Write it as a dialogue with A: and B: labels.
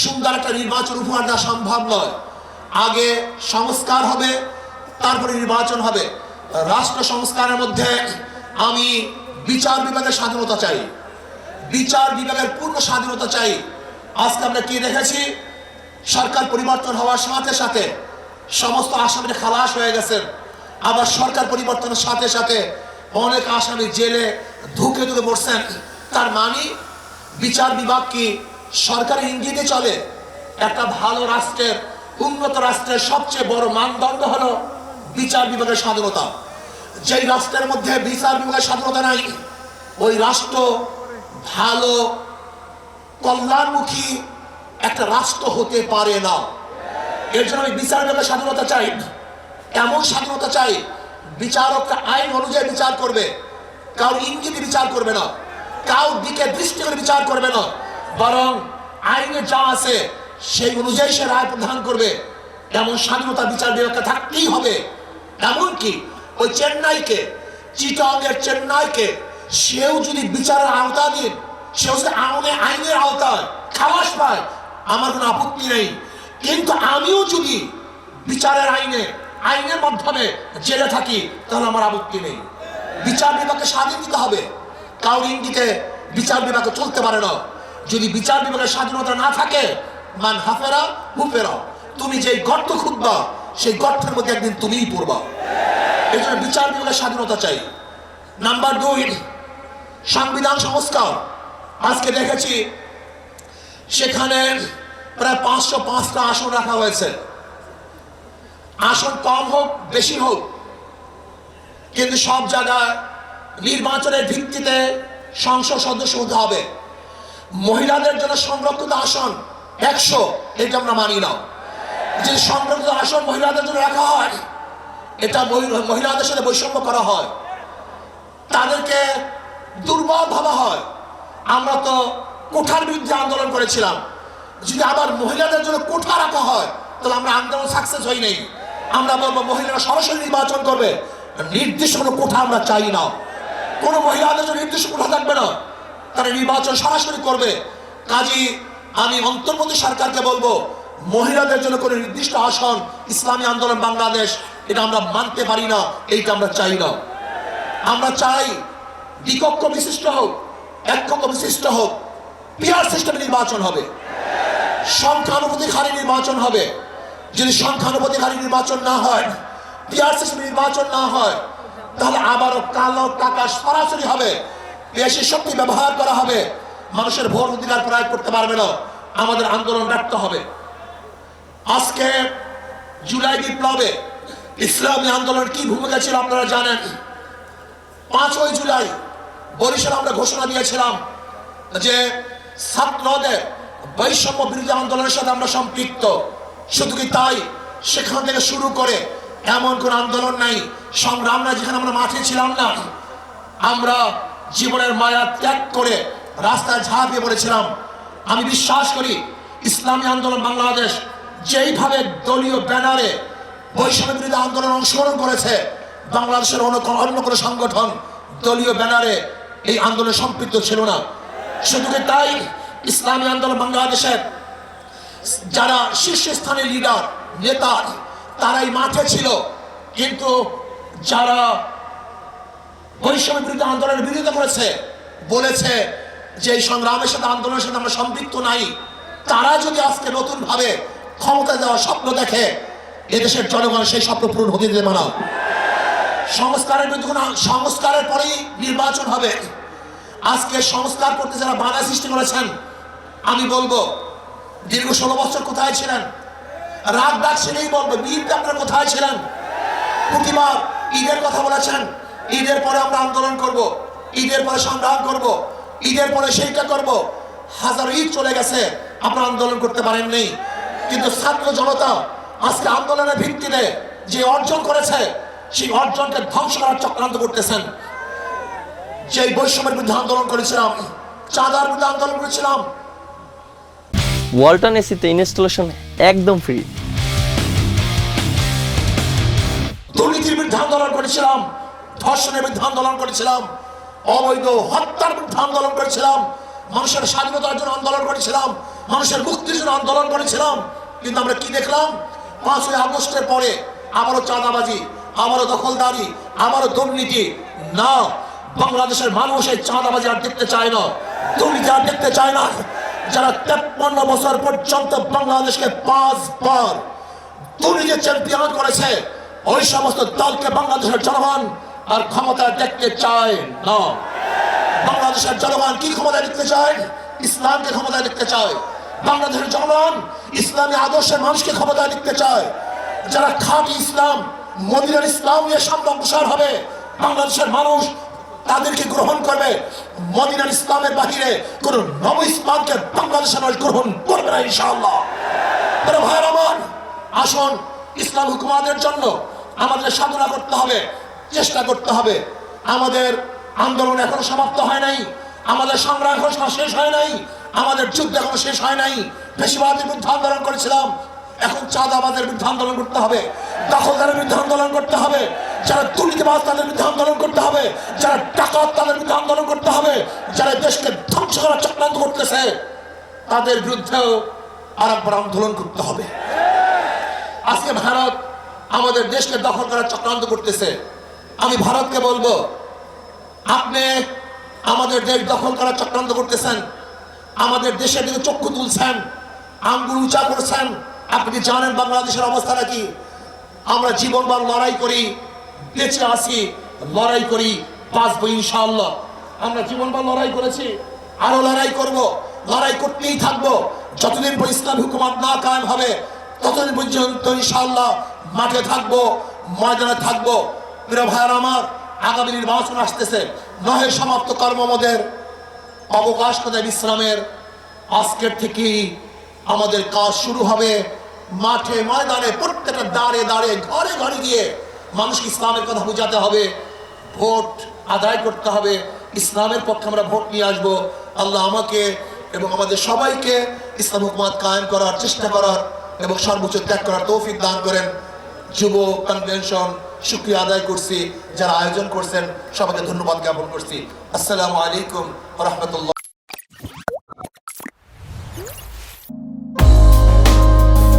A: সুন্দর একটা নির্বাচন উপহার দেওয়া সম্ভব নয়। আগে সংস্কার হবে, তারপরে নির্বাচন হবে। রাষ্ট্র সংস্কারের মধ্যে আমি বিচার বিভাগের স্বাধীনতা চাই, বিচার বিভাগের পূর্ণ স্বাধীনতা চাই। আজকে আমরা কি দেখেছি, সরকার পরিবর্তন হওয়ার সাথে সাথে সমস্ত আসামিরা খালাস হয়ে গেছেন, আবার সরকার পরিবর্তনের সাথে সাথে অনেক আসামি জেলে ধুকে ধুকে পড়ছেন। তার মানে বিচার বিভাগ কি সরকারি ইঙ্গিতে চলে? একটা ভালো রাষ্ট্রের, উন্নত রাষ্ট্রের সবচেয়ে বড় মানদণ্ড হলো বিচার বিভাগের স্বাধীনতা। যেই রাষ্ট্রের মধ্যে বিচার বিভাগের স্বাধীনতা নাই, ওই রাষ্ট্র ভালো কল্যাণমুখী একটা রাষ্ট্র হতে পারে না। এর জন্য আমি বিচার বিভাগের স্বাধীনতা চাই। এমন স্বাধীনতা চাই, বিচারকরা আইন অনুযায়ী বিচার করবে, কারোর ইঙ্গিতে বিচার করবে না, কারোর দিকে দৃষ্টি করে বিচার করবে না, বরং আইনে যা আছে সেই অনুযায়ী সে রায় প্রদান করবে। এমন স্বাধীনতা বিচার বিভাগকে থাকতেই হবে। এমনকি ওই চেন্নাইকে, চিটাগংয়ের চেন্নাইকে, সেও যদি বিচারের আওতাধীন, সেও যদি আইনের আওতায় খালাস পায়, আমার কোনো আপত্তি নেই। কিন্তু আমিও যদি বিচারের আইনের মাধ্যমে জেলে থাকি, তাহলে আমার আপত্তি নেই। বিচার বিভাগকে স্বাধীন দিতে হবে, কারোর ইঙ্গিতে বিচার বিভাগে চলতে পারে না। যদি বিচার বিভাগের স্বাধীনতা না থাকে, মান হাফেরা হুফেরা, তুমি যেই গর্ত খুঁজবা সেই গর্তের মধ্যে একদিন তুমিই পড়বা। এই জন্য বিচার বিভাগের স্বাধীনতা চাই। নাম্বার 2, সংবিধান সংস্কার। আজকে দেখেছি সেখানে প্রায় 505টা আসন রাখা হয়েছে। আসন কম হোক বেশি হোক, কিন্তু সব জায়গায় নির্বাচনের ভিত্তিতে সংসদ সদস্য হতে হবে। মহিলাদের জন্য সংরক্ষিত আসন 100, এটা আমরা মানি না। যে সংরক্ষিত আসন মহিলাদের জন্য রাখা হয়, এটা মহিলাদের সাথে বৈষম্য করা হয়, তাদেরকে দুর্বল ভাবা হয়। আমরা তো কোঠার বিরুদ্ধে আন্দোলন করেছিলাম, যদি আবার মহিলাদের জন্য কোঠা রাখা হয় তাহলে আমরা আন্দোলন সাকসেস হই নাই। আমরা বলবো মহিলারা সরাসরি নির্বাচন করবে, নির্দিষ্ট কোনো কোঠা আমরা চাই না। কোনো মহিলাদের জন্য নির্দিষ্ট কোঠা থাকবে না, তারা নির্বাচন সরাসরি করবে। কাজী আমি অন্তর্বর্তী সরকারকে বলবো, মহিলাদের জন্য কোনো নির্দিষ্ট আসন ইসলামী আন্দোলন বাংলাদেশ, এটা আমরা মানতে পারি না, এইটা আমরা চাই না। আমরা চাই দ্বিকক্ষ বিশিষ্ট হোক, এককক্ষ বিশিষ্ট হোক, পিয়ার সিস্টেমে নির্বাচন হবে, সংখ্যানুপাতিক নির্বাচন হবে। যদি সংখ্যানুপাতিক নির্বাচন না হয়, পিয়ার সিস্টেমে নির্বাচন না হয়, তাহলে আবারও কালো টাকা সরাসরি হবে, বেশি শক্তি ব্যবহার করা হবে, মানুষের ভোট অধিকার প্রয়োগ করতে পারবে না। আমাদের আন্দোলন ব্যর্থ হবে। আজকে জুলাই বিপ্লবে ইসলামী আন্দোলন কি ভূমিকা ছিল আপনারা জানেন। 5ই জুলাই বরিশালে আমরা ঘোষণা দিয়েছিলাম যে ছাত্রদের বৈষম্য বিরোধী আন্দোলনের সাথে আমরা সম্পৃক্ত। শুধু কি তাই, সেখান থেকে শুরু করে এমন কোন আন্দোলন নাই, সংগ্রাম নাই যেখানে আমরা মাঠে ছিলাম না। আমরা জীবনের মায়া ত্যাগ করে রাস্তায় ঝাঁপিয়ে পড়েছিলাম। আমি বিশ্বাস করি ইসলামী আন্দোলন বাংলাদেশ যেইভাবে দলীয় ব্যানারে বৈষম্য বিরোধী আন্দোলন অংশগ্রহণ করেছে, বাংলাদেশের অন্য কোনো সংগঠন দলীয় ব্যানারে এই আন্দোলনে সম্পৃক্ত ছিল না। শুধু কি তাই, ইসলামী আন্দোলন বাংলাদেশের যারা শীর্ষস্থানীয় লিডার নেতা তারাই মাঠে ছিল, কিন্তু যারা বৈষম্য বিরোধী আন্দোলনের বিরোধিতা করেছে, বলেছে যে এই সংগ্রামের সাথে আন্দোলনের সাথে আমরা সম্পৃক্ত নাই, তারা যদি আজকে নতুন ভাবে ক্ষমতা দেওয়ার স্বপ্ন দেখে, এদেশের জনগণ সেই স্বপ্ন পূরণ হতে দেবে না। সংস্কারের পরেই নির্বাচন হবে। আজকে সংস্কার করতে যারা বাধা সৃষ্টি করেছেন, আমি বলবো দীর্ঘ 16 বছর কোথায় ছিলেন? রাগ ডাকছিলেই বলবো, বীরটা আপনারা কোথায় ছিলেন? প্রতিবার ঈদের কথা বলেছেন, ঈদের পরে আমরা আন্দোলন করব, ঈদের পরে সংগ্রাম করব, ঈদের পরে সেইটা করব। হাজার ঈদ চলে গেছে, আপনারা আন্দোলন করতে পারেননি। কিন্তু ছাত্র জনতা আজকে আন্দোলনের ভিত্তিতে যে অর্জন করেছে, সেই অর্জনকে ধ্বংস করার চক্রান্ত করতেছেন। যে বৈষম্যের বিরুদ্ধে আন্দোলন করেছিলাম, চাঁদার বিরুদ্ধে আন্দোলন করেছিলাম,
B: ওয়ালটন এসিতে ইনস্টলেশন একদম ফ্রি।
A: দুর্নীতির বিরুদ্ধে আন্দোলন করেছিলাম, ধর্ষণের বিরুদ্ধে আন্দোলন করেছিলাম, অবৈধ হত্যার বিরুদ্ধে আন্দোলন করেছিলাম, মানুষের স্বাধীনতার জন্য আন্দোলন করেছিলাম, মানুষের মুক্তির জন্য আন্দোলন করেছিলাম, কিন্তু আমরা কি দেখলাম? 5ই আগস্টের পরে আবারও চাঁদাবাজি, আবারও দখলদারি, আবারও দুর্নীতি। না, বাংলাদেশের মানুষ এই চাঁদাবাজি আর দেখতে চায় না, দুর্নীতি আর দেখতে চায় না। যারা 53 বছর পর্যন্ত বাংলাদেশকে 5 বার দুর্নীতির চ্যাম্পিয়ন করেছে, ওই সমস্ত দলকে বাংলাদেশের জনগণ আর ক্ষমতায় দেখতে চায় না। বাংলাদেশের জনগণ কি ক্ষমতায় দেখতে চায়? ইসলামকে ক্ষমতায় দেখতে চায়। বাংলাদেশের জনগণ ইসলামী আদর্শের মানুষকে ক্ষমতায় দেখতে চায়। যারা খাঁটি ইসলাম, মদিনার ইসলাম নিয়ে সামনে অগ্রসর হবে, বাংলাদেশের মানুষ তাদেরকে গ্রহণ করবে। মদিনার ইসলামের বাহিরে কোন নব ইসলামকে বাংলাদেশের মানুষ গ্রহণ করবে না ইনশাআল্লাহ। ভাইয়ের আমার, আসুন ইসলাম হুকুমাতের জন্য আমাদের সাধনা করতে হবে, চেষ্টা করতে হবে। আমাদের আন্দোলন এখনো সমাপ্ত হয় নাই, আমাদের সংগ্রাম এখনো শেষ হয় নাই, আমাদের যুদ্ধ এখনো শেষ হয় নাই। বেশিরভাগের বিরুদ্ধে আন্দোলন করেছিলাম, এখন চাঁদাবাজের বিরুদ্ধে আন্দোলন করতে হবে, দখলদারের বিরুদ্ধে আন্দোলন করতে হবে, যারা দুর্নীতিবাজ তাদের বিরুদ্ধে আন্দোলন করতে হবে, যারা ডাকাত তাদের বিরুদ্ধে আন্দোলন করতে হবে, যারা দেশকে ধ্বংস করার চক্রান্ত করতেছে তাদের বিরুদ্ধেও আরেকবার আন্দোলন করতে হবে। আজকে ভারত আমাদের দেশকে দখল করার চক্রান্ত করতেছে। আমি ভারতকে বলবো, আপনি আমাদের দেশ দখল করার চক্রান্ত করতেছেন, আমাদের দেশের দিকে চক্ষু তুলছেন, আঙ্গুল উঁচা করছেন। আপনি কি জানেন বাংলাদেশের অবস্থাটা কি? আমরা জীবনবার লড়াই করি, বেঁচে আসি, লড়াই করি, বাঁচবো ইনশাআল্লাহ। আমরা জীবনবার লড়াই করেছি, আরো লড়াই করব, লড়াই করতেই থাকবো। যতদিন পর ইসলামী হুকুমত না কায়েম হবে ততদিন পর্যন্ত ইনশাআল্লাহ মাঠে থাকবো, ময়দানে থাকবো। প্রিয় ভাইয়ের আমার, আগামী নির্বাচন আসতেছে, নহে সমাপ্ত কর্মমদের অবকাশ কোথায় বিশ্রামের। আজকের থেকেই আমাদের কাজ শুরু হবে। মাঠে ময়দানে প্রত্যেকটা দাঁড়ে দাঁড়ে ঘরে ঘরে গিয়ে মানুষকে ইসলামের কথা বোঝাতে হবে, ভোট আদায় করতে হবে, ইসলামের পক্ষে আমরা ভোট নিয়ে আসবো। আল্লাহ আমাকে এবং আমাদের সবাইকে ইসলাম হুকুমত কায়েম করার চেষ্টা করার এবং সর্বোচ্চ ত্যাগ করার তৌফিক দান করেন। যুব কনভেনশন শুকরিয়া আদায় করছি, যারা আয়োজন করছেন সবাইকে ধন্যবাদ জ্ঞাপন করছি। আসসালামু আলাইকুম ওয়া রাহমাতুল্লাহ।